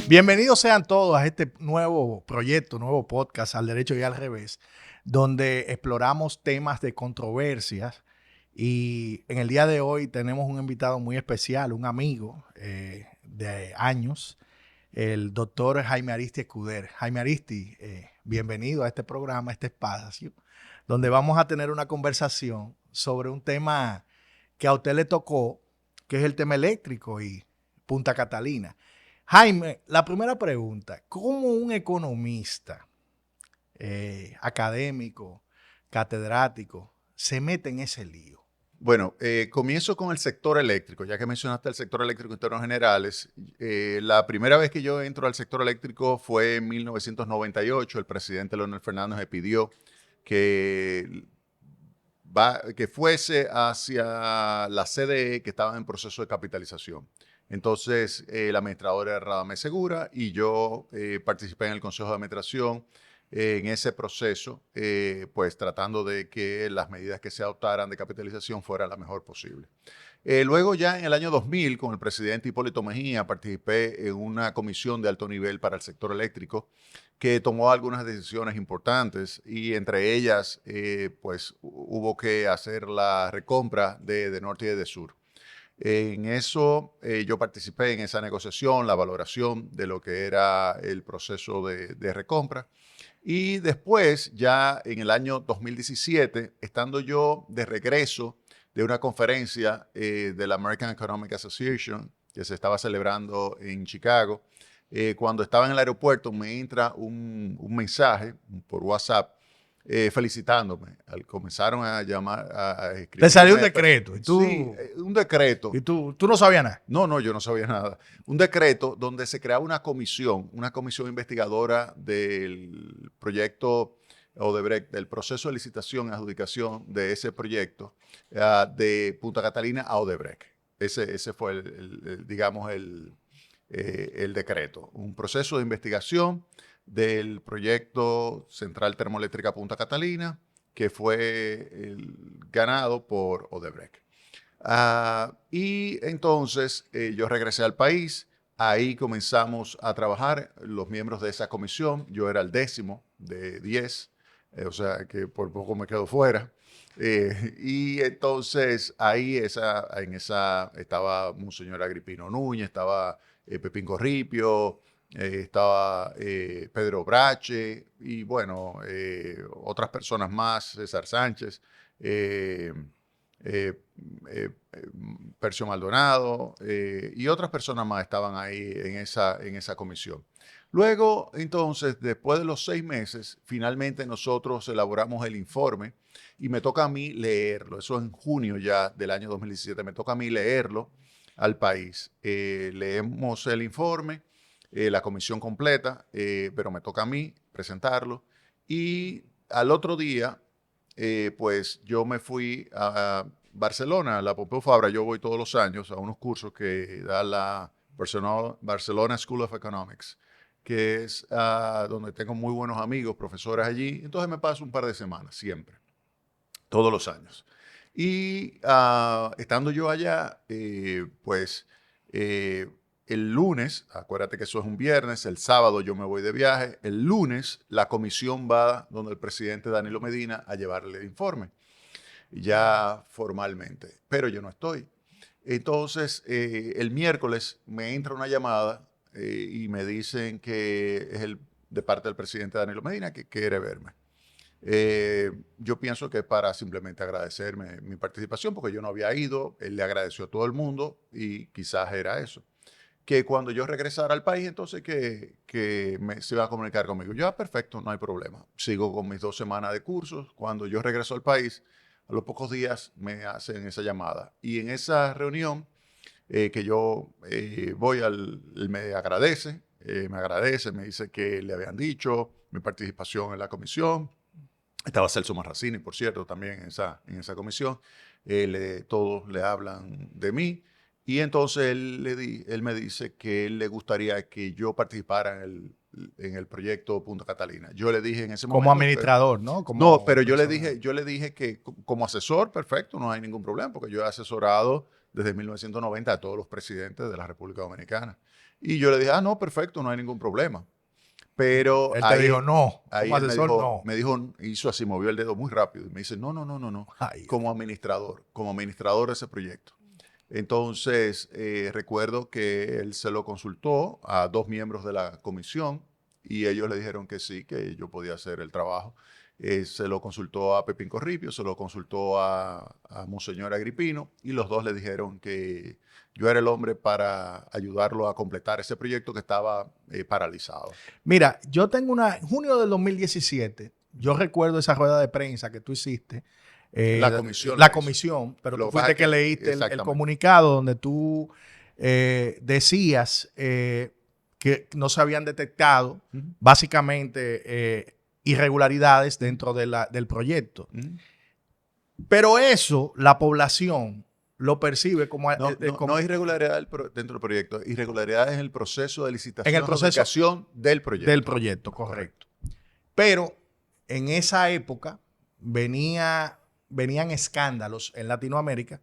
Bienvenidos sean todos a este nuevo proyecto, nuevo podcast, Al Derecho y al Revés, donde exploramos temas de controversias. Y en el día de hoy tenemos un invitado muy especial, un amigo de años, el doctor Jaime Aristi Escuder. Jaime Aristi, bienvenido a este programa, a este espacio, donde vamos a tener una conversación sobre un tema que a usted le tocó, que es el tema eléctrico y Punta Catalina. Jaime, la primera pregunta, ¿cómo un economista académico, catedrático, se mete en ese lío? Bueno, comienzo con el sector eléctrico, ya que mencionaste el sector eléctrico en términos generales. La primera vez que yo entro al sector eléctrico fue en 1998. El presidente Leonel Fernández me pidió que, que fuese hacia la CDE, que estaba en proceso de capitalización. Entonces, el administrador era Radamés Segura y yo participé en el Consejo de Administración en ese proceso, pues tratando de que las medidas que se adoptaran de capitalización fueran la mejor posible. Luego ya en el año 2000, con el presidente Hipólito Mejía, participé en una comisión de alto nivel para el sector eléctrico que tomó algunas decisiones importantes y entre ellas, pues hubo que hacer la recompra de Norte y de Sur. En eso yo participé en esa negociación, la valoración de lo que era el proceso de recompra. Y después, ya en el año 2017, estando yo de regreso de una conferencia de la American Economic Association que se estaba celebrando en Chicago, cuando estaba en el aeropuerto me entra un mensaje por WhatsApp felicitándome. Comenzaron a llamar, a escribir. Te salió un decreto y tú... Sí, un decreto. Y tú no sabías nada. No, yo no sabía nada. Un decreto donde se creaba una comisión investigadora del proyecto Odebrecht, del proceso de licitación y adjudicación de ese proyecto de Punta Catalina a Odebrecht. Ese fue, digamos, el decreto. Un proceso de investigación del proyecto Central Termoeléctrica Punta Catalina que fue ganado por Odebrecht. Y entonces yo regresé al país, ahí comenzamos a trabajar los miembros de esa comisión, yo era el 10º de 10, o sea que por poco me quedo fuera. Y entonces ahí en esa estaba Monseñor Agripino Núñez, estaba Pepín Corripio, estaba Pedro Brache y bueno, otras personas más, César Sánchez. Eh, Percio Maldonado y otras personas más estaban ahí en esa comisión. Luego, entonces, después de los 6 meses, finalmente nosotros elaboramos el informe y me toca a mí leerlo. Eso en junio ya del año 2017, me toca a mí leerlo al país. Leemos el informe, la comisión completa, pero me toca a mí presentarlo. Y al otro día, pues yo me fui a Barcelona, a la Pompeu Fabra. Yo voy todos los años a unos cursos que da la Barcelona School of Economics, que es donde tengo muy buenos amigos, profesores allí. Entonces me paso un par de semanas, siempre, todos los años. Y estando yo allá, pues el lunes, acuérdate que eso es un viernes, el sábado yo me voy de viaje, el lunes la comisión va donde el presidente Danilo Medina a llevarle el informe, ya formalmente, pero yo no estoy. Entonces, el miércoles me entra una llamada y me dicen que es de parte del presidente Danilo Medina que quiere verme. Yo pienso que para simplemente agradecerme mi participación, porque yo no había ido, él le agradeció a todo el mundo y quizás era eso. Que cuando yo regresara al país, entonces que se iba a comunicar conmigo. Yo, perfecto, no hay problema. Sigo con mis 2 semanas de cursos. Cuando yo regreso al país, a los pocos días me hacen esa llamada. Y en esa reunión que yo voy, él me agradece, me dice que le habían dicho mi participación en la comisión. Estaba Celso Marracini, por cierto, también en esa comisión. Todos le hablan de mí. Y entonces él me dice que él le gustaría que yo participara en el proyecto Punta Catalina. Yo le dije en ese Como momento... administrador, ¿no? No, pero yo le dije que como asesor, perfecto, no hay ningún problema, porque yo he asesorado desde 1990 a todos los presidentes de la República Dominicana. Y yo le dije, no, perfecto, no hay ningún problema. Pero él te dijo, no, ahí como él asesor, no. me dijo, hizo así, movió el dedo muy rápido. Y me dice, no, Ay, como administrador de ese proyecto. Entonces, recuerdo que él se lo consultó a 2 miembros de la comisión y ellos le dijeron que sí, que yo podía hacer el trabajo. Se lo consultó a Pepín Corripio, se lo consultó a Monseñor Agripino y los dos le dijeron que yo era el hombre para ayudarlo a completar ese proyecto que estaba paralizado. Mira, yo tengo en junio del 2017, yo recuerdo esa rueda de prensa que tú hiciste. La comisión. La comisión, pero Lo tú fuiste que leíste el comunicado donde tú decías que no se habían detectado básicamente irregularidades dentro del proyecto. Pero eso, la población lo percibe como... No irregularidad dentro del proyecto, irregularidades en el proceso de licitación, en el proceso del proyecto. Del proyecto, correcto. Pero en esa época venían escándalos en Latinoamérica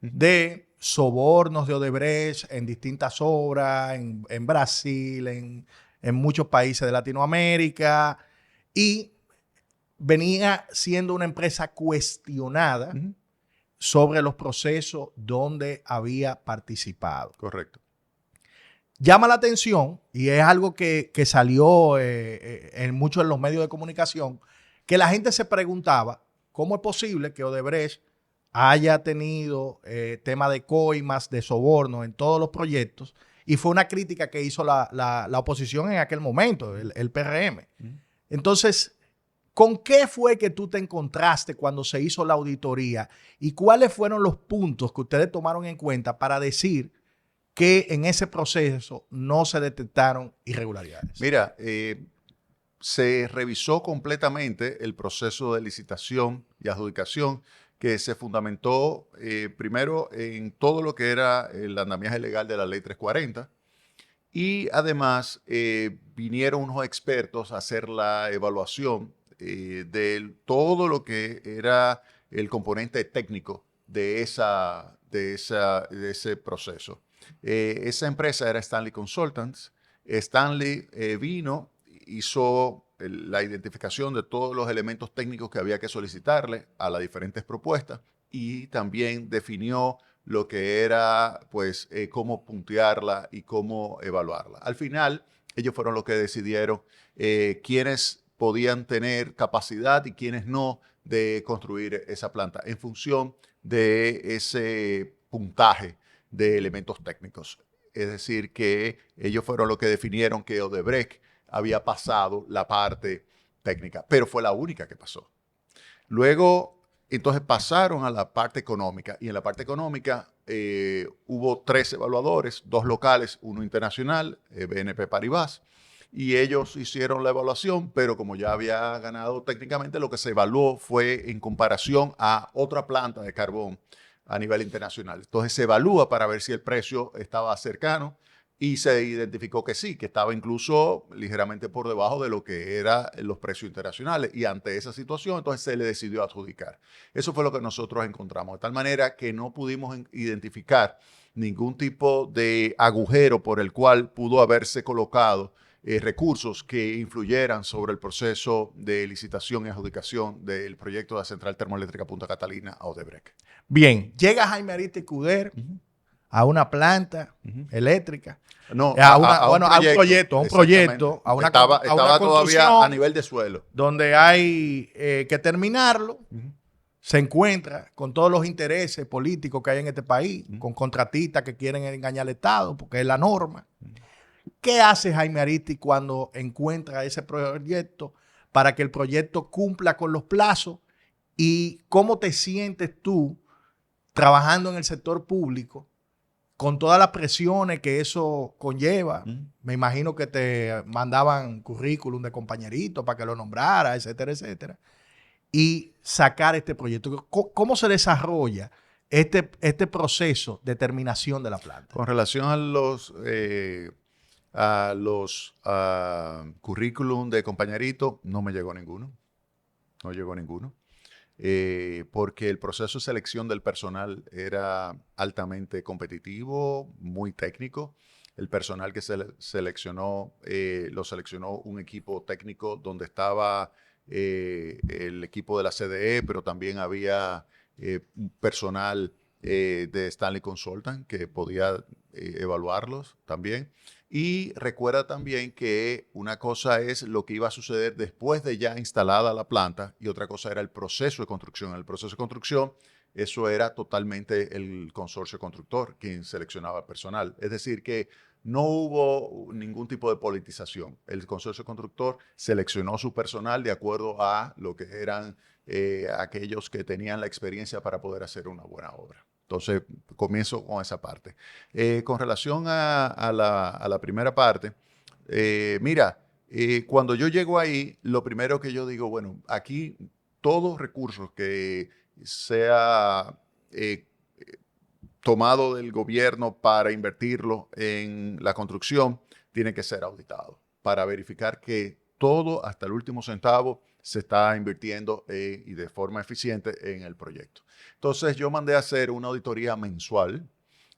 de sobornos de Odebrecht en distintas obras, en Brasil, en muchos países de Latinoamérica, y venía siendo una empresa cuestionada sobre los procesos donde había participado. Correcto. Llama la atención, y es algo que salió en muchos de los medios de comunicación, que la gente se preguntaba cómo es posible que Odebrecht haya tenido tema de coimas, de soborno en todos los proyectos, y fue una crítica que hizo la oposición en aquel momento, el PRM. Entonces, ¿con qué fue que tú te encontraste cuando se hizo la auditoría y cuáles fueron los puntos que ustedes tomaron en cuenta para decir que en ese proceso no se detectaron irregularidades? Mira, se revisó completamente el proceso de licitación y adjudicación que se fundamentó primero en todo lo que era el andamiaje legal de la Ley 340 y además vinieron unos expertos a hacer la evaluación de todo lo que era el componente técnico de ese proceso. Esa empresa era Stanley Consultants. Stanley hizo la identificación de todos los elementos técnicos que había que solicitarle a las diferentes propuestas y también definió lo que era, pues, cómo puntearla y cómo evaluarla. Al final, ellos fueron los que decidieron quiénes podían tener capacidad y quiénes no de construir esa planta en función de ese puntaje de elementos técnicos. Es decir, que ellos fueron los que definieron que Odebrecht había pasado la parte técnica, pero fue la única que pasó. Luego, entonces pasaron a la parte económica y en la parte económica hubo 3 evaluadores, 2 locales, 1 internacional, BNP Paribas, y ellos hicieron la evaluación, pero como ya había ganado técnicamente, lo que se evaluó fue en comparación a otra planta de carbón a nivel internacional. Entonces se evalúa para ver si el precio estaba cercano y se identificó que sí, que estaba incluso ligeramente por debajo de lo que eran los precios internacionales. Y ante esa situación, entonces se le decidió adjudicar. Eso fue lo que nosotros encontramos, de tal manera que no pudimos identificar ningún tipo de agujero por el cual pudo haberse colocado recursos que influyeran sobre el proceso de licitación y adjudicación del proyecto de la Central Termoeléctrica Punta Catalina a Odebrecht. Bien, llega Jaime Ariztí Cuder a una planta eléctrica. No, a un proyecto, a una estaba todavía a nivel de suelo. Donde hay que terminarlo. Se encuentra con todos los intereses políticos que hay en este país, con contratistas que quieren engañar al Estado, porque es la norma. ¿Qué hace Jaime Ariztí cuando encuentra ese proyecto para que el proyecto cumpla con los plazos? ¿Y cómo te sientes tú trabajando en el sector público con todas las presiones que eso conlleva? Me imagino que te mandaban currículum de compañeritos para que lo nombrara, etcétera, etcétera. Y sacar este proyecto. ¿Cómo se desarrolla este proceso de terminación de la planta? Con relación a A los currículum de compañerito no me llegó ninguno. No llegó ninguno. Porque el proceso de selección del personal era altamente competitivo, muy técnico. El personal que se seleccionó, lo seleccionó un equipo técnico donde estaba el equipo de la CDE, pero también había personal de Stanley Consultant que podía evaluarlos también. Y recuerda también que una cosa es lo que iba a suceder después de ya instalada la planta y otra cosa era el proceso de construcción. El proceso de construcción, eso era totalmente el consorcio constructor quien seleccionaba personal. Es decir, que no hubo ningún tipo de politización. El consorcio constructor seleccionó su personal de acuerdo a lo que eran aquellos que tenían la experiencia para poder hacer una buena obra. Entonces, comienzo con esa parte. Con relación a la primera parte, mira, cuando yo llego ahí, lo primero que yo digo, bueno, aquí todos recursos que sea tomado del gobierno para invertirlo en la construcción, tiene que ser auditado para verificar que todo, hasta el último centavo, se está invirtiendo y de forma eficiente en el proyecto. Entonces yo mandé a hacer una auditoría mensual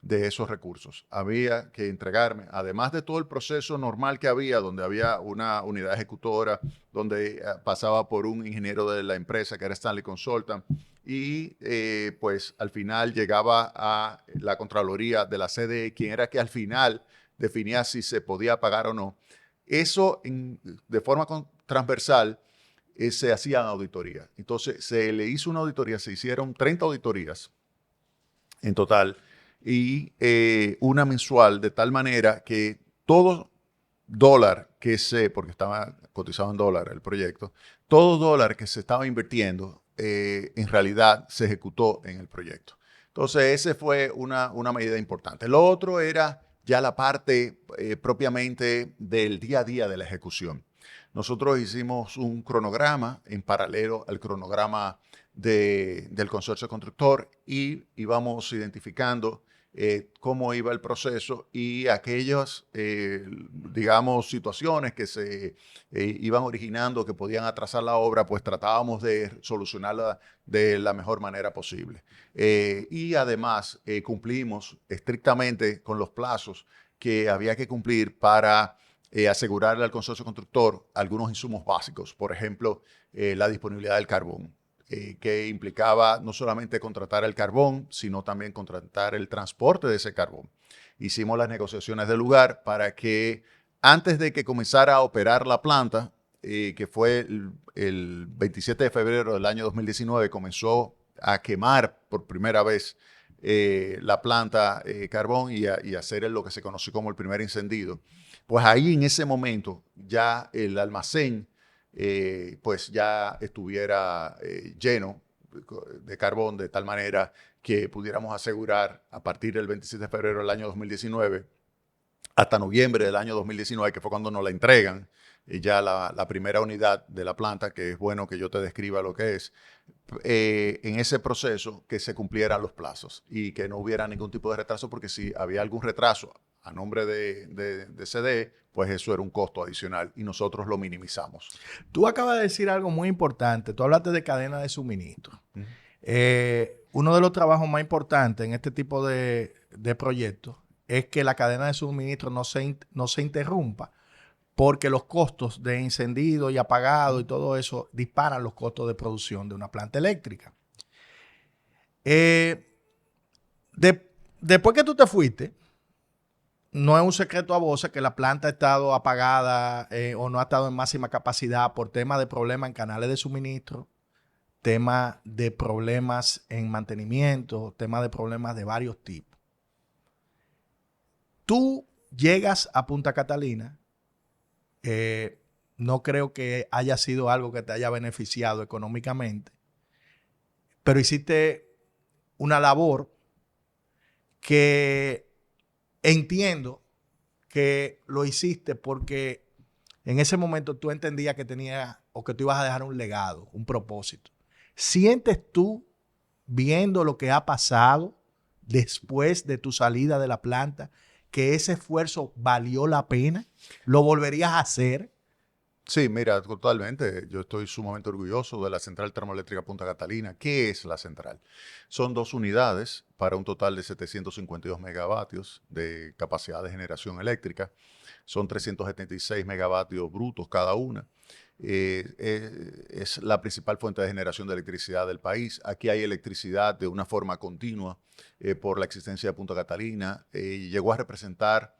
de esos recursos. Había que entregarme, además de todo el proceso normal que había, donde había una unidad ejecutora, donde pasaba por un ingeniero de la empresa que era Stanley Consultant, y pues al final llegaba a la Contraloría de la CDE, quien era que al final definía si se podía pagar o no. Eso de forma transversal se hacían auditorías. Entonces se le hizo una auditoría, se hicieron 30 auditorías en total y una mensual, de tal manera que todo dólar porque estaba cotizado en dólar el proyecto, todo dólar que se estaba invirtiendo en realidad se ejecutó en el proyecto. Entonces, esa fue una medida importante. Lo otro era ya la parte propiamente del día a día de la ejecución. Nosotros hicimos un cronograma en paralelo al cronograma del consorcio constructor y íbamos identificando cómo iba el proceso y aquellas, digamos, situaciones que se iban originando que podían atrasar la obra, pues tratábamos de solucionarla de la mejor manera posible. Y además cumplimos estrictamente con los plazos que había que cumplir para asegurarle al consorcio constructor algunos insumos básicos, por ejemplo, la disponibilidad del carbón, que implicaba no solamente contratar el carbón, sino también contratar el transporte de ese carbón. Hicimos las negociaciones del lugar para que antes de que comenzara a operar la planta, que fue el 27 de febrero del año 2019, comenzó a quemar por primera vez la planta carbón y hacer lo que se conoció como el primer encendido. Pues ahí en ese momento ya el almacén pues ya estuviera lleno de carbón de tal manera que pudiéramos asegurar a partir del 27 de febrero del año 2019 hasta noviembre del año 2019, que fue cuando nos la entregan, ya la primera unidad de la planta, que es bueno que yo te describa lo que es, en ese proceso que se cumplieran los plazos y que no hubiera ningún tipo de retraso, porque si había algún retraso a nombre de CDE, pues eso era un costo adicional y nosotros lo minimizamos. Tú acabas de decir algo muy importante. Tú hablaste de cadena de suministro. Uh -huh. Uno de los trabajos más importantes en este tipo de proyectos es que la cadena de suministro no se interrumpa, porque los costos de encendido y apagado y todo eso disparan los costos de producción de una planta eléctrica. Después que tú te fuiste, no es un secreto a voces que la planta ha estado apagada o no ha estado en máxima capacidad por temas de problemas en canales de suministro, temas de problemas en mantenimiento, temas de problemas de varios tipos. Tú llegas a Punta Catalina, no creo que haya sido algo que te haya beneficiado económicamente, pero hiciste una labor que entiendo que lo hiciste porque en ese momento tú entendías que tenías o que tú ibas a dejar un legado, un propósito. ¿Sientes tú, viendo lo que ha pasado después de tu salida de la planta, que ese esfuerzo valió la pena? ¿Lo volverías a hacer? Sí, mira, totalmente. Yo estoy sumamente orgulloso de la Central Termoeléctrica Punta Catalina. ¿Qué es la central? Son 2 unidades para un total de 752 megavatios de capacidad de generación eléctrica. Son 376 megavatios brutos cada una. Es la principal fuente de generación de electricidad del país. Aquí hay electricidad de una forma continua por la existencia de Punta Catalina. Llegó a representar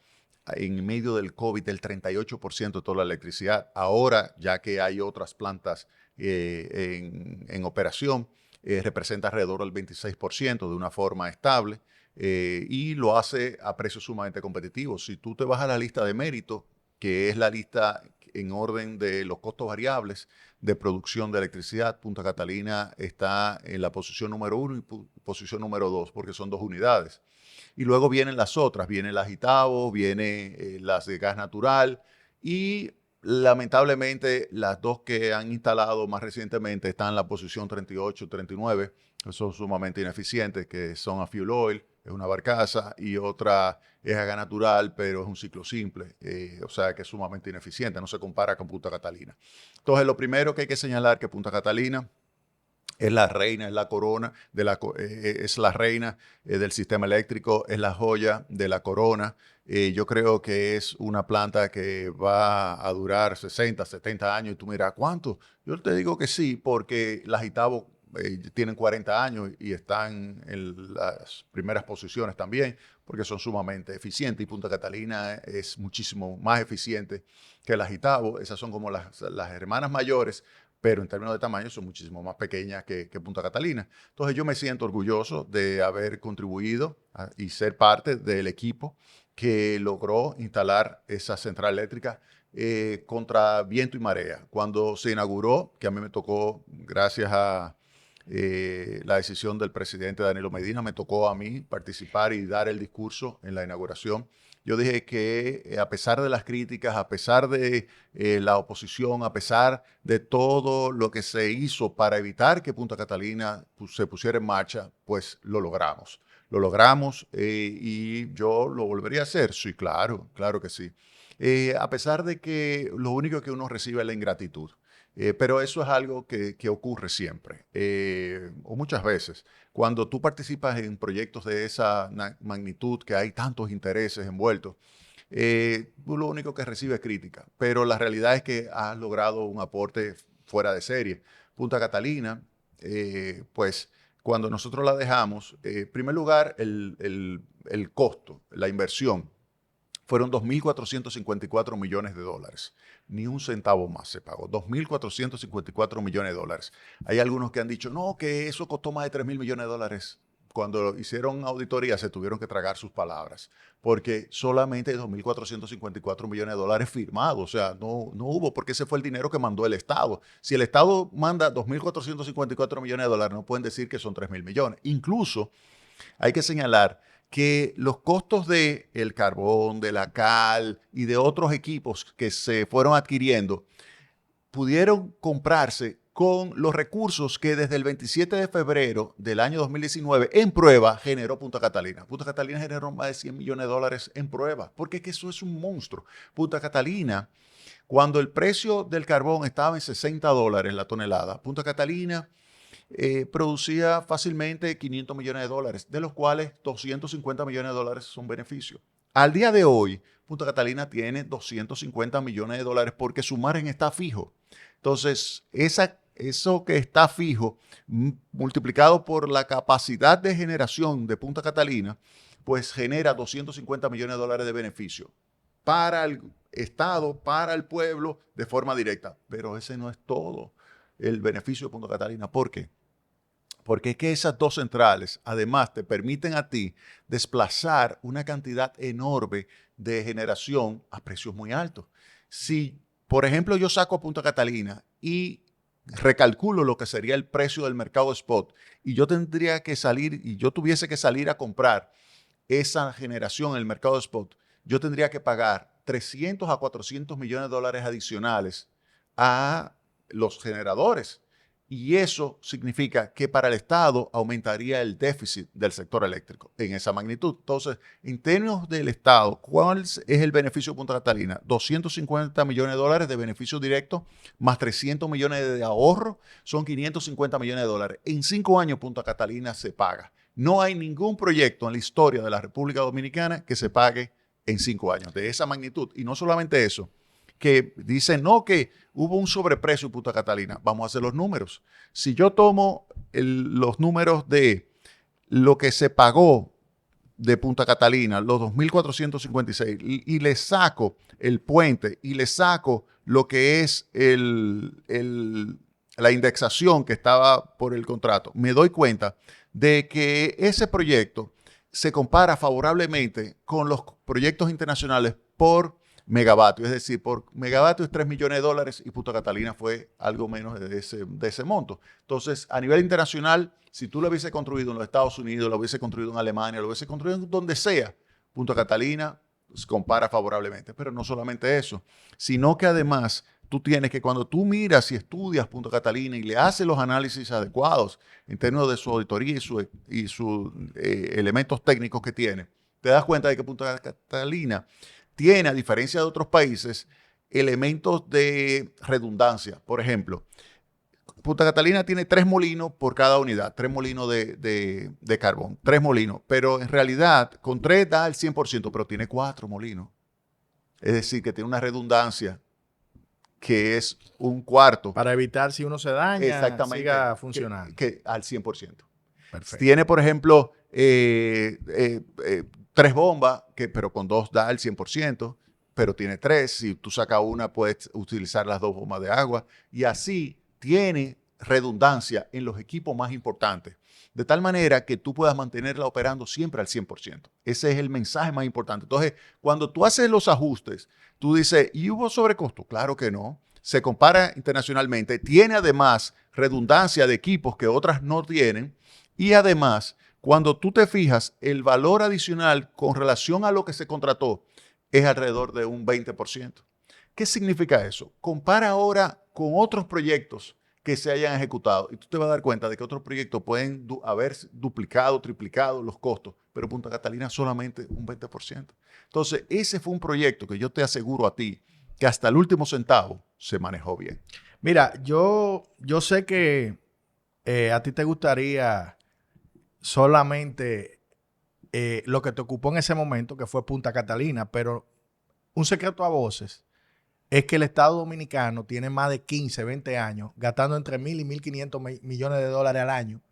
en medio del COVID el 38% de toda la electricidad. Ahora, ya que hay otras plantas en operación, representa alrededor del 26% de una forma estable y lo hace a precios sumamente competitivos. Si tú te vas a la lista de mérito, que es la lista en orden de los costos variables de producción de electricidad, Punta Catalina está en la posición número 1 y posición número 2, porque son 2 unidades. Y luego vienen las otras, vienen las Itabo, vienen las de gas natural y lamentablemente las dos que han instalado más recientemente están en la posición 38, 39, que son sumamente ineficientes, que son a fuel oil, es una barcaza, y otra es a gas natural, pero es un ciclo simple, o sea que es sumamente ineficiente, no se compara con Punta Catalina. Entonces, lo primero que hay que señalar que Punta Catalina es la reina, es la corona, es la reina del sistema eléctrico, es la joya de la corona. Yo creo que es una planta que va a durar 60, 70 años y tú miras, ¿cuánto? Yo te digo que sí, porque las Itabo tienen 40 años y están en las primeras posiciones también, porque son sumamente eficientes y Punta Catalina es muchísimo más eficiente que las Itabo. Esas son como las hermanas mayores, pero en términos de tamaño son muchísimo más pequeñas que Punta Catalina. Entonces yo me siento orgulloso de haber contribuido y ser parte del equipo que logró instalar esa central eléctrica contra viento y marea. Cuando se inauguró, que a mí me tocó, gracias a la decisión del presidente Danilo Medina, me tocó a mí participar y dar el discurso en la inauguración. Yo dije que a pesar de las críticas, a pesar de la oposición, a pesar de todo lo que se hizo para evitar que Punta Catalina se pusiera en marcha, pues lo logramos. Lo logramos y yo lo volvería a hacer. Sí, claro, claro que sí. A pesar de que lo único que uno recibe es la ingratitud. Pero eso es algo que ocurre siempre, o muchas veces. Cuando tú participas en proyectos de esa magnitud, que hay tantos intereses envueltos, tú lo único que recibes es crítica. Pero la realidad es que has logrado un aporte fuera de serie. Punta Catalina, pues cuando nosotros la dejamos, en primer lugar, el costo, la inversión fueron 2.454 millones de dólares. Ni un centavo más se pagó. 2.454 millones de dólares. Hay algunos que han dicho, no, que eso costó más de 3.000 millones de dólares. Cuando hicieron auditoría se tuvieron que tragar sus palabras, porque solamente hay 2.454 millones de dólares firmados. O sea, no hubo, porque ese fue el dinero que mandó el Estado. Si el Estado manda 2.454 millones de dólares, no pueden decir que son 3.000 millones. Incluso hay que señalar que los costos del carbón, de la cal y de otros equipos que se fueron adquiriendo pudieron comprarse con los recursos que desde el 27 de febrero del año 2019 en prueba generó Punta Catalina. Punta Catalina generó más de 100 millones de dólares en prueba, porque es que eso es un monstruo. Punta Catalina, cuando el precio del carbón estaba en $60 la tonelada, Punta Catalina producía fácilmente 500 millones de dólares, de los cuales 250 millones de dólares son beneficios. Al día de hoy, Punta Catalina tiene 250 millones de dólares porque su margen está fijo. Entonces, eso que está fijo, multiplicado por la capacidad de generación de Punta Catalina, pues genera 250 millones de dólares de beneficio para el Estado, para el pueblo, de forma directa. Pero ese no es todo el beneficio de Punta Catalina. ¿Por qué? Porque es que esas dos centrales, además, te permiten a ti desplazar una cantidad enorme de generación a precios muy altos. Si, por ejemplo, yo saco a Punta Catalina y recalculo lo que sería el precio del mercado spot y yo tendría que salir y yo tuviese que salir a comprar esa generación en el mercado spot, yo tendría que pagar 300 a 400 millones de dólares adicionales a los generadores. Y eso significa que para el Estado aumentaría el déficit del sector eléctrico en esa magnitud. Entonces, en términos del Estado, ¿cuál es el beneficio de Punta Catalina? 250 millones de dólares de beneficios directos más 300 millones de ahorro, son 550 millones de dólares. En 5 años Punta Catalina se paga. No hay ningún proyecto en la historia de la República Dominicana que se pague en 5 años de esa magnitud. Y no solamente eso, que dicen, no, que hubo un sobreprecio en Punta Catalina. Vamos a hacer los números. Si yo tomo los números de lo que se pagó de Punta Catalina, los 2.456, y le saco el puente y le saco lo que es la indexación que estaba por el contrato, me doy cuenta de que ese proyecto se compara favorablemente con los proyectos internacionales por megavatio, es decir, por megavatio es 3 millones de dólares y Punta Catalina fue algo menos de ese monto. Entonces, a nivel internacional, si tú lo hubiese construido en los Estados Unidos, lo hubiese construido en Alemania, lo hubiese construido en donde sea, Punta Catalina se compara favorablemente. Pero no solamente eso, sino que además tú tienes que cuando tú miras y estudias Punta Catalina y le haces los análisis adecuados en términos de su auditoría y sus elementos técnicos que tiene, te das cuenta de que Punta Catalina tiene, a diferencia de otros países, elementos de redundancia. Por ejemplo, Punta Catalina tiene 3 molinos por cada unidad, 3 molinos de carbón, 3 molinos, pero en realidad con 3 da el 100%, pero tiene 4 molinos. Es decir, que tiene una redundancia que es un cuarto. Para evitar si uno se daña, exactamente, siga funcionando. Que al 100%. Perfecto. Tiene, por ejemplo, 3 bombas, pero con 2 da el 100%, pero tiene 3. Si tú sacas una, puedes utilizar las 2 bombas de agua. Y así tiene redundancia en los equipos más importantes, de tal manera que tú puedas mantenerla operando siempre al 100%. Ese es el mensaje más importante. Entonces, cuando tú haces los ajustes, tú dices, ¿y hubo sobrecosto? Claro que no. Se compara internacionalmente. Tiene además redundancia de equipos que otras no tienen. Y además, cuando tú te fijas, el valor adicional con relación a lo que se contrató es alrededor de un 20%. ¿Qué significa eso? Compara ahora con otros proyectos que se hayan ejecutado y tú te vas a dar cuenta de que otros proyectos pueden haber duplicado, triplicado los costos, pero Punta Catalina solamente un 20%. Entonces, ese fue un proyecto que yo te aseguro a ti que hasta el último centavo se manejó bien. Mira, yo sé que a ti te gustaría solamente lo que te ocupó en ese momento, que fue Punta Catalina, pero un secreto a voces es que el Estado Dominicano tiene más de 15, 20 años gastando entre 1.000 y 1.500 millones de dólares al año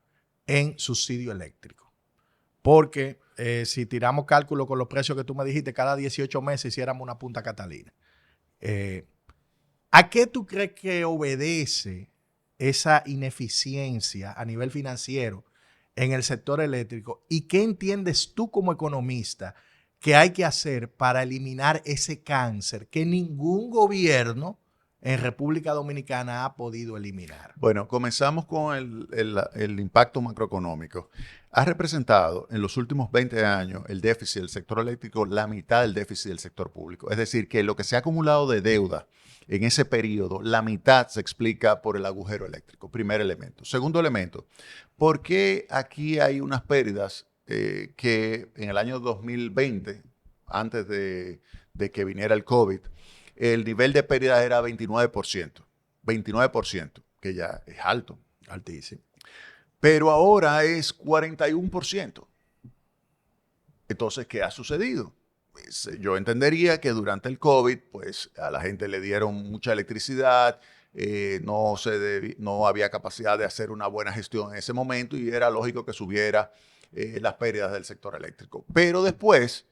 en subsidio eléctrico. Porque si tiramos cálculo con los precios que tú me dijiste, cada 18 meses hiciéramos una Punta Catalina. ¿A qué tú crees que obedece esa ineficiencia a nivel financiero en el sector eléctrico? ¿Y qué entiendes tú como economista que hay que hacer para eliminar ese cáncer que ningún gobierno en República Dominicana ha podido eliminar? Bueno, comenzamos con el impacto macroeconómico. Ha representado en los últimos 20 años el déficit del sector eléctrico la mitad del déficit del sector público. Es decir, que lo que se ha acumulado de deuda en ese periodo, la mitad se explica por el agujero eléctrico. Primer elemento. Segundo elemento, ¿por qué aquí hay unas pérdidas que en el año 2020, antes de que viniera el COVID, el nivel de pérdida era 29%. 29%, que ya es alto. Altísimo. Pero ahora es 41%. Entonces, ¿qué ha sucedido? Pues, yo entendería que durante el COVID, pues a la gente le dieron mucha electricidad, no había capacidad de hacer una buena gestión en ese momento y era lógico que subiera las pérdidas del sector eléctrico. Pero después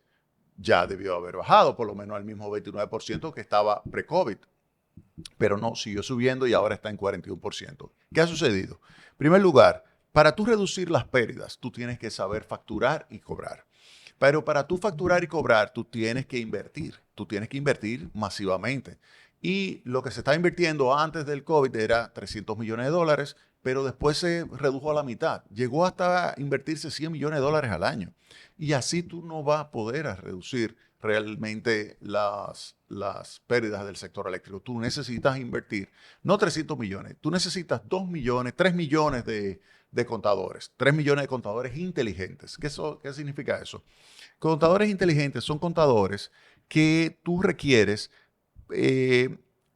ya debió haber bajado por lo menos al mismo 29% que estaba pre-COVID. Pero no, siguió subiendo y ahora está en 41%. ¿Qué ha sucedido? En primer lugar, para tú reducir las pérdidas, tú tienes que saber facturar y cobrar. Pero para tú facturar y cobrar, tú tienes que invertir. Tú tienes que invertir masivamente. Y lo que se está invirtiendo antes del COVID era 300 millones de dólares, pero después se redujo a la mitad. Llegó hasta invertirse 100 millones de dólares al año. Y así tú no vas a poder reducir realmente las pérdidas del sector eléctrico. Tú necesitas invertir, no 300 millones, tú necesitas 2 millones, 3 millones de contadores, 3 millones de contadores inteligentes. ¿Qué significa eso? Contadores inteligentes son contadores que tú requieres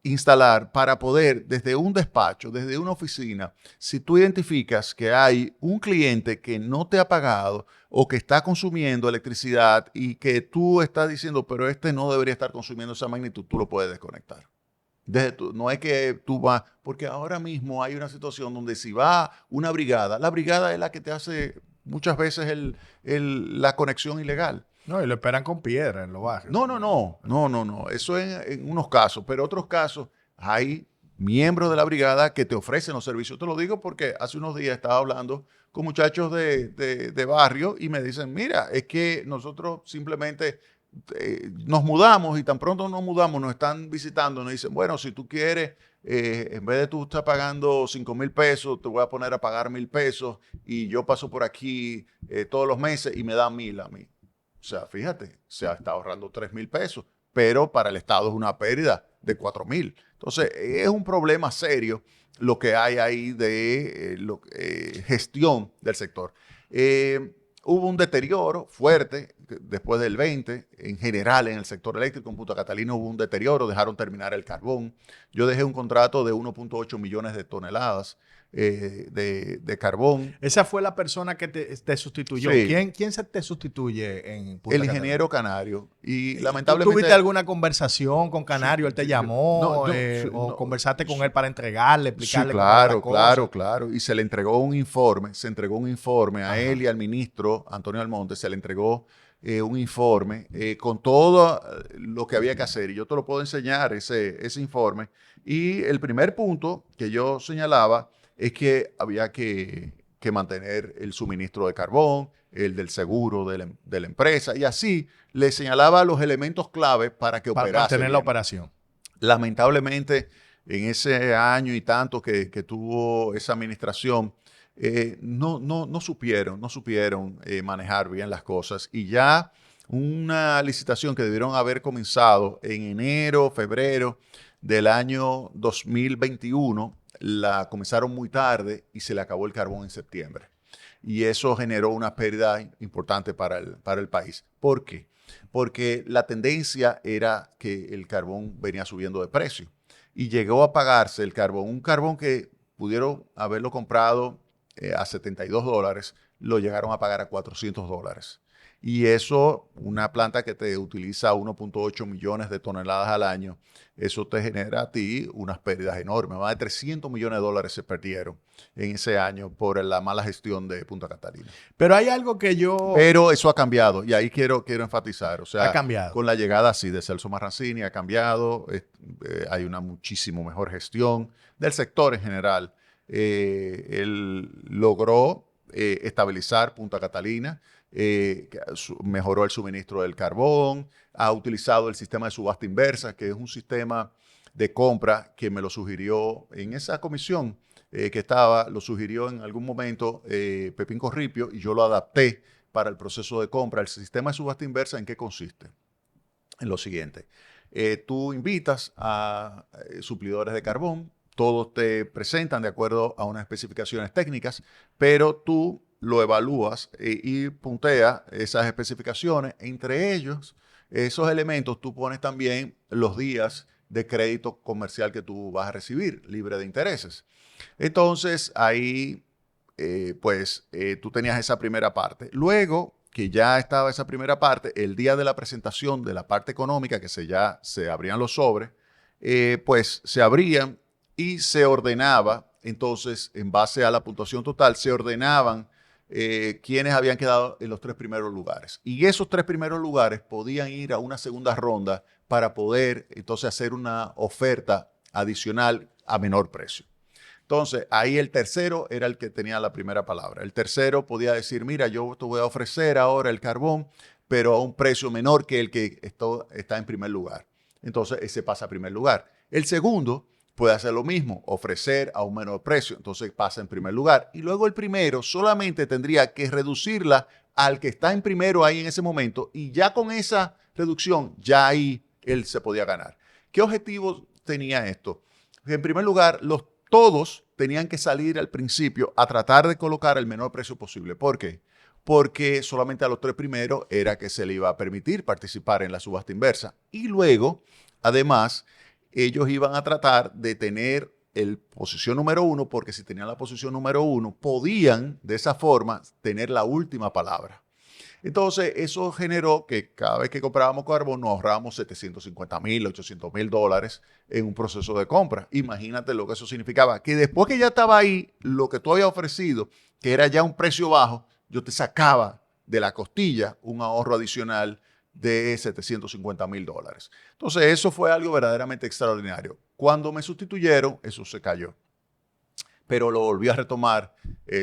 instalar para poder, desde un despacho, desde una oficina, si tú identificas que hay un cliente que no te ha pagado o que está consumiendo electricidad y que tú estás diciendo, pero este no debería estar consumiendo esa magnitud, tú lo puedes desconectar. No es que tú vas, porque ahora mismo hay una situación donde si va una brigada, la brigada es la que te hace muchas veces la conexión ilegal. No, y lo esperan con piedra en los barrios. No. Eso en unos casos, pero otros casos hay miembros de la brigada que te ofrecen los servicios. Te lo digo porque hace unos días estaba hablando con muchachos de barrio y me dicen, mira, es que nosotros simplemente nos mudamos y tan pronto nos mudamos, nos están visitando, nos dicen, bueno, si tú quieres, en vez de tú estar pagando 5,000 pesos, te voy a poner a pagar 1,000 pesos y yo paso por aquí todos los meses y me dan 1,000 a mí. O sea, fíjate, se está ahorrando 3,000 pesos, pero para el Estado es una pérdida de 4,000. Entonces, es un problema serio lo que hay ahí de gestión del sector. Hubo un deterioro fuerte después del 20, en general en el sector eléctrico. En Punta Catalina hubo un deterioro, dejaron terminar el carbón. Yo dejé un contrato de 1.8 millones de toneladas de carbón. Esa fue la persona que te sustituyó. Sí. ¿Quién se te sustituye en Punta El ingeniero Canario. Y lamentablemente... ¿Tú tuviste alguna conversación con Canario? ¿Él te llamó? ¿O conversaste con él para entregarle, explicarle? Sí, claro. Y se le entregó un informe. Se entregó un informe a él y al ministro Antonio Almonte. Se le entregó un informe con todo lo que había que hacer. Y yo te lo puedo enseñar, ese informe. Y el primer punto que yo señalaba es que había que mantener el suministro de carbón, el del seguro de la empresa, y así le señalaba los elementos clave para que operase. Para mantener la operación. Lamentablemente, en ese año y tanto que tuvo esa administración, no supieron manejar bien las cosas, y ya una licitación que debieron haber comenzado en enero, febrero del año 2021, la comenzaron muy tarde y se le acabó el carbón en septiembre. Y eso generó una pérdida importante para el país. ¿Por qué? Porque la tendencia era que el carbón venía subiendo de precio y llegó a pagarse el carbón. Un carbón que pudieron haberlo comprado a $72, lo llegaron a pagar a $400. Y eso, una planta que te utiliza 1.8 millones de toneladas al año, eso te genera a ti unas pérdidas enormes. Más de $300 millones se perdieron en ese año por la mala gestión de Punta Catalina. Pero hay algo que Pero eso ha cambiado y ahí quiero enfatizar. O sea, ha cambiado. Con la llegada, sí, de Celso Marrancini ha cambiado. Hay una muchísimo mejor gestión del sector en general. Él logró estabilizar Punta Catalina. Mejoró el suministro del carbón, ha utilizado el sistema de subasta inversa, que es un sistema de compra que me lo sugirió en esa comisión que estaba, lo sugirió en algún momento Pepín Corripio, y yo lo adapté para el proceso de compra. El sistema de subasta inversa, ¿en qué consiste? En lo siguiente: tú invitas a suplidores de carbón, todos te presentan de acuerdo a unas especificaciones técnicas, pero tú lo evalúas y puntea esas especificaciones. Entre ellos, esos elementos, tú pones también los días de crédito comercial que tú vas a recibir, libre de intereses. Entonces, ahí, tú tenías esa primera parte. Luego que ya estaba esa primera parte, el día de la presentación de la parte económica, que se abrían los sobres, pues se abrían y se ordenaba. Entonces, en base a la puntuación total, se ordenaban quienes habían quedado en los 3 primeros lugares. Y esos 3 primeros lugares podían ir a una segunda ronda para poder entonces hacer una oferta adicional a menor precio. Entonces, ahí el tercero era el que tenía la primera palabra. El tercero podía decir, mira, yo te voy a ofrecer ahora el carbón, pero a un precio menor que el que está en primer lugar. Entonces, ese pasa a primer lugar. El segundo puede hacer lo mismo, ofrecer a un menor precio, entonces pasa en primer lugar. Y luego el primero solamente tendría que reducirla al que está en primero ahí en ese momento, y ya con esa reducción, ya ahí él se podía ganar. ¿Qué objetivos tenía esto? En primer lugar, todos tenían que salir al principio a tratar de colocar el menor precio posible. ¿Por qué? Porque solamente a los 3 primeros era que se le iba a permitir participar en la subasta inversa. Y luego, además, ellos iban a tratar de tener el posición número 1, porque si tenían la posición número 1, podían de esa forma tener la última palabra. Entonces, eso generó que cada vez que comprábamos carbón nos ahorrábamos $750,000, $800,000 en un proceso de compra. Imagínate lo que eso significaba. Que después que ya estaba ahí, lo que tú habías ofrecido, que era ya un precio bajo, yo te sacaba de la costilla un ahorro adicional de $750,000. Entonces, eso fue algo verdaderamente extraordinario. Cuando me sustituyeron, eso se cayó. Pero lo volvió a retomar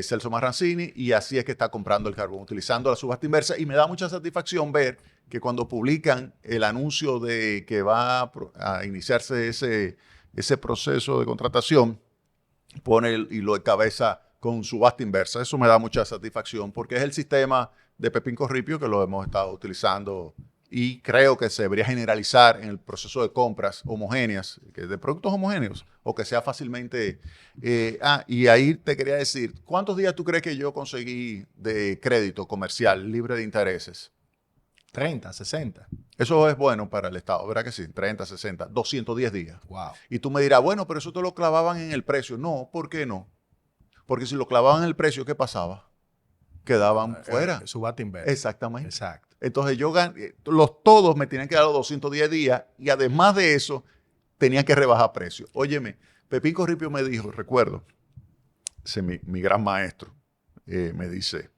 Celso Marrancini y así es que está comprando el carbón, utilizando la subasta inversa. Y me da mucha satisfacción ver que cuando publican el anuncio de que va a iniciarse ese proceso de contratación, pone y lo encabeza con subasta inversa. Eso me da mucha satisfacción porque es el sistema de Pepín Corripio que lo hemos estado utilizando y creo que se debería generalizar en el proceso de compras homogéneas, de productos homogéneos, o que sea fácilmente... y ahí te quería decir, ¿cuántos días tú crees que yo conseguí de crédito comercial libre de intereses? 30, 60. Eso es bueno para el Estado, ¿verdad que sí? 30, 60, 210 días. Wow. Y tú me dirás, bueno, pero eso te lo clavaban en el precio. No, ¿por qué no? Porque si lo clavaban en el precio, ¿qué pasaba? Quedaban fuera. Subasta inversa. Exactamente. Exacto. Entonces yo gané, todos me tenían que dar los 210 días y además de eso tenían que rebajar precio. Óyeme, Pepín Corripio me dijo, recuerdo, mi gran maestro, me dice,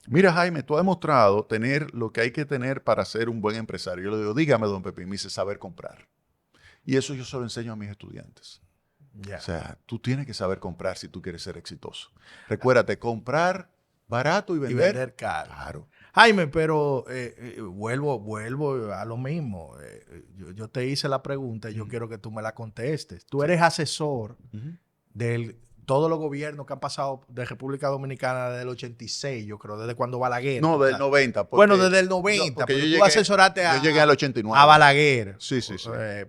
mira Jaime, tú has demostrado tener lo que hay que tener para ser un buen empresario. Yo le digo, dígame don Pepín, me dice saber comprar. Y eso yo se lo enseño a mis estudiantes. Yeah. O sea, tú tienes que saber comprar si tú quieres ser exitoso. Recuérdate, comprar barato y vender caro. Claro. Jaime, pero vuelvo a lo mismo. Yo te hice la pregunta y yo quiero que tú me la contestes. Tú eres asesor de todos los gobiernos que han pasado de República Dominicana desde el 86, yo creo, desde cuando Balaguer. No, del 90. Bueno, desde el 90, porque tú asesoraste yo llegué al 89. a Balaguer. Sí.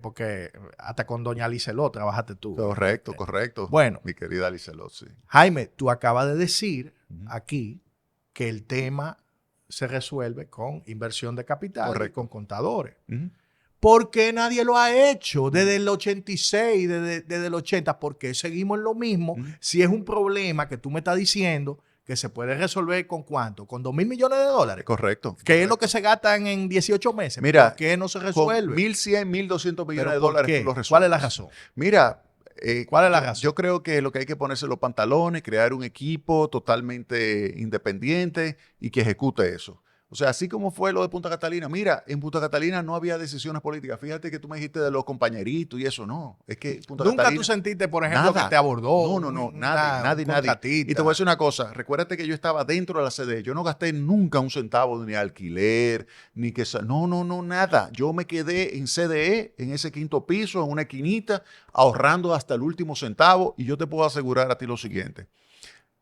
Porque hasta con doña Licelot trabajaste tú. Correcto. Bueno. Mi querida Licelot, sí. Jaime, tú acabas de decir aquí que el tema se resuelve con inversión de capital y con contadores. ¿Por qué nadie lo ha hecho desde el 86, desde el 80? ¿Por qué seguimos en lo mismo? Si es un problema que tú me estás diciendo que se puede resolver ¿con cuánto? ¿Con $2,000 millones? Correcto. ¿Qué es lo que se gastan en 18 meses? Mira, ¿por qué no se resuelve? Con 1.100, 1.200 millones de ¿Por dólares qué? tú lo resuelves. ¿Cuál es la razón? Mira, ¿cuál es la razón? Yo creo que lo que hay que ponerse los pantalones, crear un equipo totalmente independiente y que ejecute eso. O sea, así como fue lo de Punta Catalina. Mira, en Punta Catalina no había decisiones políticas. Fíjate que tú me dijiste de los compañeritos y eso, no. Es que Punta ¿Nunca Catalina, tú sentiste, por ejemplo, que te abordó? No, nadie. Y te voy a decir una cosa. Recuérdate que yo estaba dentro de la CDE. Yo no gasté nunca un centavo ni alquiler, ni que... No, nada. Yo me quedé en CDE, en ese quinto piso, en una esquinita, ahorrando hasta el último centavo. Y yo te puedo asegurar a ti lo siguiente.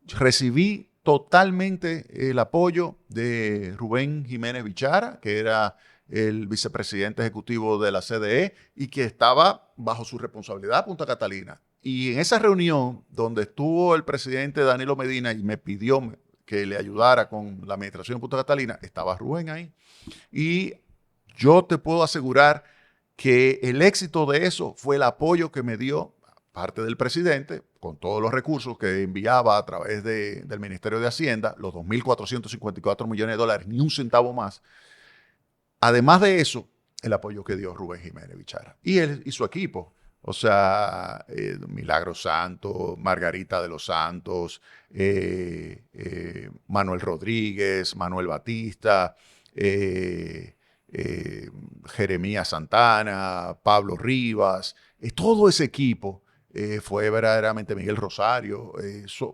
Recibí totalmente el apoyo de Rubén Jiménez Bichara, que era el vicepresidente ejecutivo de la CDE y que estaba bajo su responsabilidad Punta Catalina. Y en esa reunión donde estuvo el presidente Danilo Medina y me pidió que le ayudara con la administración de Punta Catalina, estaba Rubén ahí. Y yo te puedo asegurar que el éxito de eso fue el apoyo que me dio parte del presidente, con todos los recursos que enviaba a través del Ministerio de Hacienda, los 2.454 millones de dólares, ni un centavo más. Además de eso, el apoyo que dio Rubén Jiménez Bichara y él y su equipo. O sea, Milagro Santos, Margarita de los Santos, Manuel Rodríguez, Manuel Batista, Jeremías Santana, Pablo Rivas, todo ese equipo. Fue verdaderamente Miguel Rosario,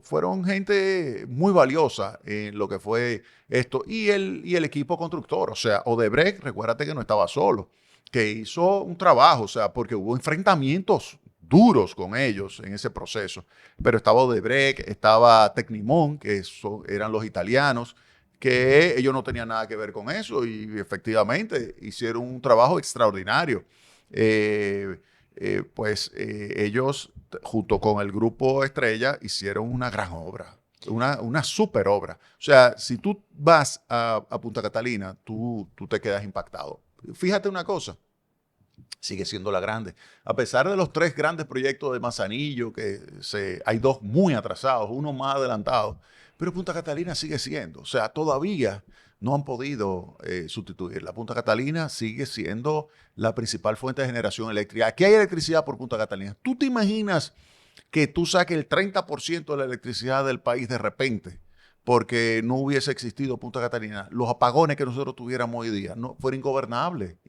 fueron gente muy valiosa en lo que fue esto, y el equipo constructor, o sea, Odebrecht, recuérdate que no estaba solo, que hizo un trabajo, o sea, porque hubo enfrentamientos duros con ellos en ese proceso, pero estaba Odebrecht, estaba Tecnimont, que eran los italianos, que ellos no tenían nada que ver con eso y efectivamente hicieron un trabajo extraordinario. Ellos, junto con el grupo Estrella, hicieron una gran obra, una super obra. O sea, si tú vas a Punta Catalina, tú te quedas impactado. Fíjate una cosa, sigue siendo la grande. A pesar de los 3 grandes proyectos de Manzanillo, hay 2 muy atrasados, uno más adelantado, pero Punta Catalina sigue siendo. O sea, todavía no han podido sustituirla. Punta Catalina sigue siendo la principal fuente de generación eléctrica. Aquí hay electricidad por Punta Catalina. ¿Tú te imaginas que tú saques el 30% de la electricidad del país de repente porque no hubiese existido Punta Catalina? Los apagones que nosotros tuviéramos hoy día no fuera ingobernable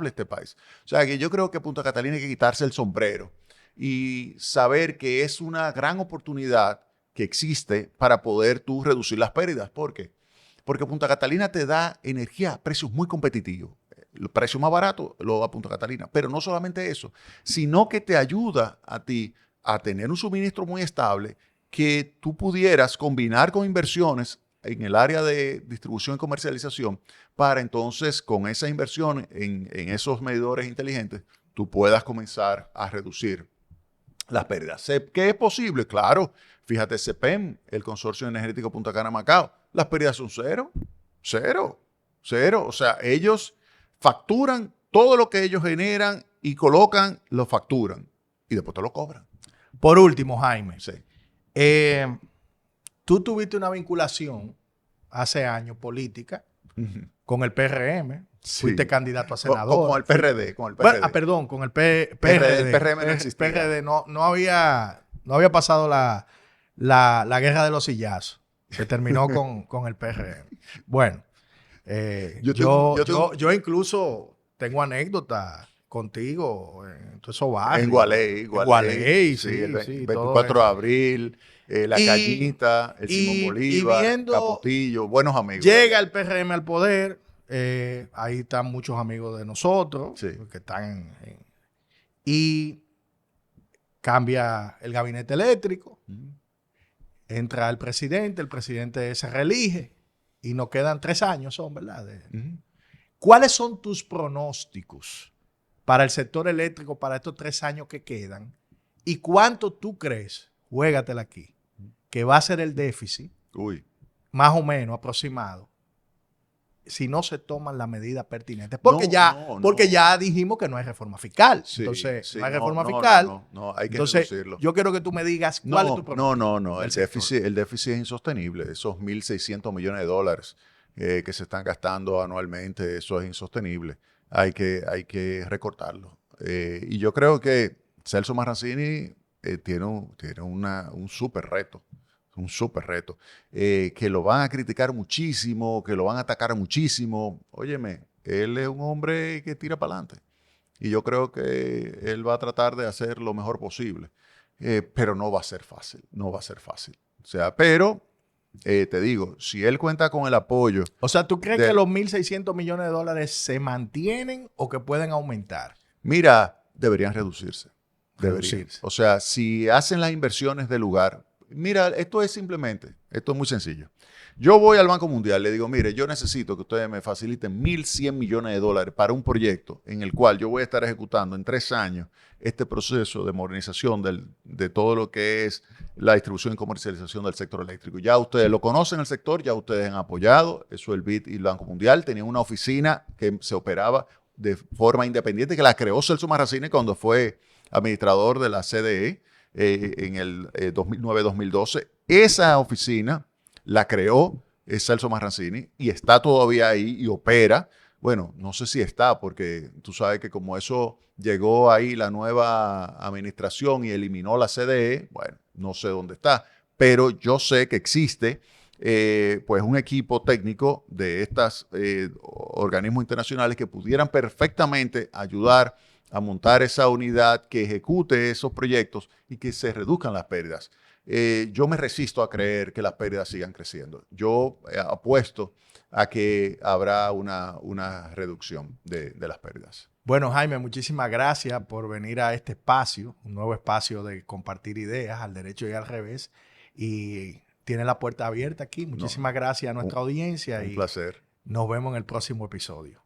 este país. O sea, que yo creo que Punta Catalina hay que quitarse el sombrero y saber que es una gran oportunidad que existe para poder tú reducir las pérdidas. ¿Por qué? Porque Punta Catalina te da energía a precios muy competitivos. El precio más barato lo da Punta Catalina. Pero no solamente eso, sino que te ayuda a ti a tener un suministro muy estable que tú pudieras combinar con inversiones en el área de distribución y comercialización para entonces con esa inversión en esos medidores inteligentes tú puedas comenzar a reducir las pérdidas. ¿Qué es posible? Claro, fíjate, CEPEM, el Consorcio Energético Punta Cana Macao, las pérdidas son cero, cero, cero. O sea, ellos facturan todo lo que ellos generan y colocan, lo facturan y después te lo cobran. Por último, Jaime, Sí. tú tuviste una vinculación hace años política con el PRM. Sí. Fuiste candidato a senador. Con el PRD. Con el PRD. Bueno, perdón, con el PRD. El PRM no existía. PRD no había pasado la guerra de los sillazos. Se terminó con el PRM. Bueno, yo incluso tengo anécdotas contigo en todos esos barrios. En Gualey, sí, el sí, 24 de abril, La Cañita, el Simón Bolívar, Capotillo, buenos amigos. Llega el PRM al poder, ahí están muchos amigos de nosotros sí, que están y cambia el gabinete eléctrico, entra el presidente se reelige y nos quedan 3 años, ¿verdad? ¿Cuáles son tus pronósticos para el sector eléctrico para estos 3 años que quedan? ¿Y cuánto tú crees, juégatela aquí, que va a ser el déficit, más o menos aproximado, si no se toman las medidas pertinentes? Porque ya dijimos que no hay reforma fiscal. Sí, entonces, sí, no hay reforma fiscal. No, hay que entonces, reducirlo. Yo quiero que tú me digas cuál es tu pronóstico. No. El déficit es insostenible. Esos 1.600 millones de dólares que se están gastando anualmente, eso es insostenible. Hay que recortarlo. Y yo creo que Celso Marrancini tiene un súper reto. Un súper reto. Que lo van a criticar muchísimo, que lo van a atacar muchísimo. Óyeme, él es un hombre que tira para adelante. Y yo creo que él va a tratar de hacer lo mejor posible. Pero no va a ser fácil. No va a ser fácil. O sea, pero te digo, si él cuenta con el apoyo... O sea, ¿tú crees que los 1.600 millones de dólares se mantienen o que pueden aumentar? Mira, deberían reducirse. O sea, si hacen las inversiones del lugar... Mira, esto es muy sencillo. Yo voy al Banco Mundial, le digo, mire, yo necesito que ustedes me faciliten 1.100 millones de dólares para un proyecto en el cual yo voy a estar ejecutando en 3 años este proceso de modernización de todo lo que es la distribución y comercialización del sector eléctrico. Ya ustedes lo conocen el sector, ya ustedes han apoyado, eso el BID y el Banco Mundial. Tenían una oficina que se operaba de forma independiente, que la creó Celso Marrancini cuando fue administrador de la CDE. En el 2009-2012. Esa oficina la creó Celso Marrancini y está todavía ahí y opera. Bueno, no sé si está, porque tú sabes que como eso llegó ahí la nueva administración y eliminó la CDE, bueno, no sé dónde está, pero yo sé que existe pues un equipo técnico de estos organismos internacionales que pudieran perfectamente ayudar a montar esa unidad que ejecute esos proyectos y que se reduzcan las pérdidas. Yo me resisto a creer que las pérdidas sigan creciendo. Yo apuesto a que habrá una reducción de las pérdidas. Bueno, Jaime, muchísimas gracias por venir a este espacio, un nuevo espacio de compartir ideas al derecho y al revés. Y tiene la puerta abierta aquí. Muchísimas gracias a nuestra audiencia Un y placer. nos vemos en el próximo episodio.